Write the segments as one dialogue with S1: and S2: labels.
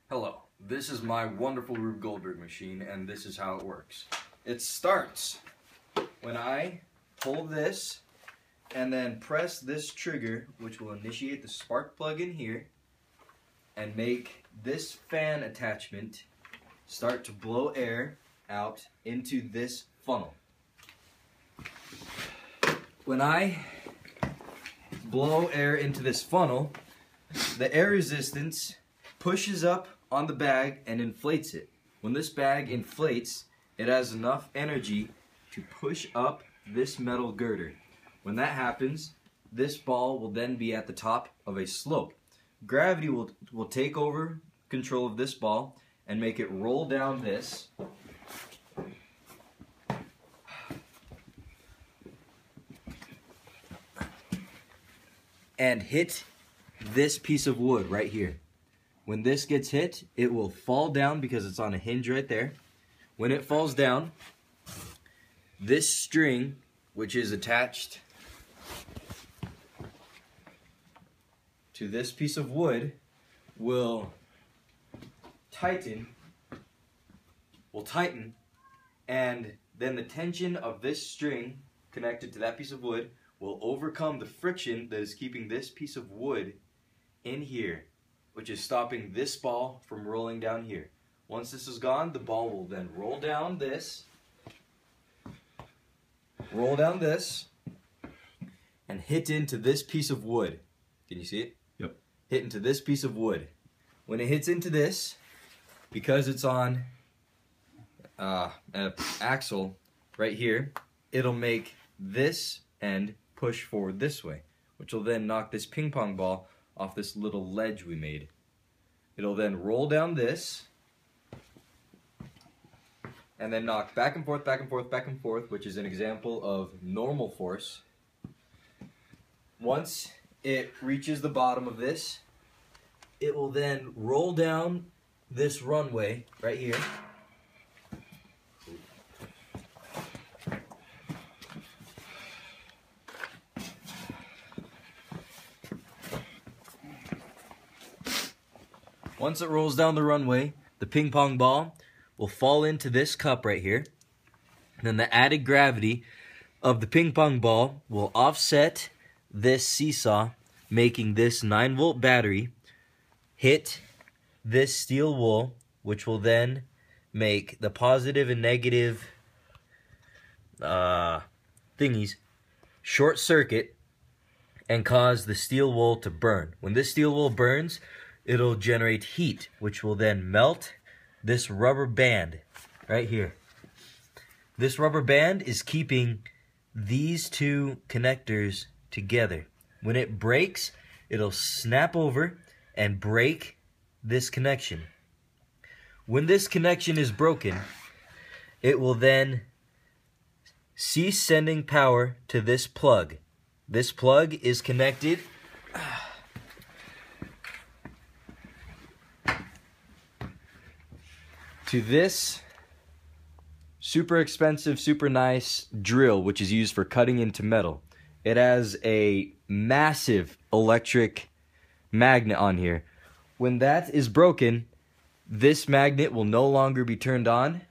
S1: Hello, this is my wonderful Rube Goldberg machine, and this is how it works. It starts when I pull this and then press this trigger, which will initiate the spark plug in here and make this fan attachment start to blow air out into this funnel. When I blow air into this funnel, the air resistance pushes up on the bag and inflates it. When this bag inflates, it has enough energy to push up this metal girder. When that happens, this ball will then be at the top of a slope. Gravity will take over control of this ball and make it roll down this. And hit this piece of wood right here. When this gets hit, it will fall down because it's on a hinge right there. When it falls down, this string, which is attached to this piece of wood, will tighten, and then the tension of this string connected to that piece of wood will overcome the friction that is keeping this piece of wood in here, which is stopping this ball from rolling down here. Once this is gone, the ball will then roll down this, and hit into this piece of wood. Can you see it?
S2: Yep.
S1: Hit into this piece of wood. When it hits into this, because it's on an axle right here, it'll make this end push forward this way, which will then knock this ping pong ball off this little ledge we made. It'll then roll down this and then knock back and forth, back and forth, back and forth, which is an example of normal force. Once it reaches the bottom of this, it will then roll down this runway right here. Once it rolls down the runway, the ping pong ball will fall into this cup right here. And then the added gravity of the ping pong ball will offset this seesaw, making this 9-volt battery hit this steel wool, which will then make the positive and negative thingies short circuit and cause the steel wool to burn. When this steel wool burns, it'll generate heat, which will then melt this rubber band right here. This rubber band is keeping these two connectors together. When it breaks, it'll snap over and break this connection. When this connection is broken, it will then cease sending power to this plug. This plug is connected to this super expensive, super nice drill, which is used for cutting into metal. It has a massive electric magnet on here. When that is broken, this magnet will no longer be turned on.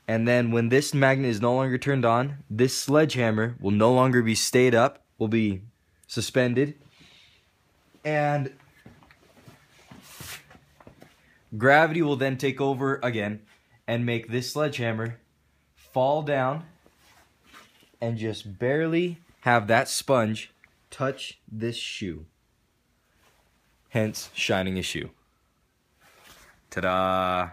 S1: And then when this magnet is no longer turned on, this sledgehammer will no longer be stayed up, will be suspended. And gravity will then take over again and make this sledgehammer fall down and just barely have that sponge touch this shoe. Hence, shining a shoe. Ta-da!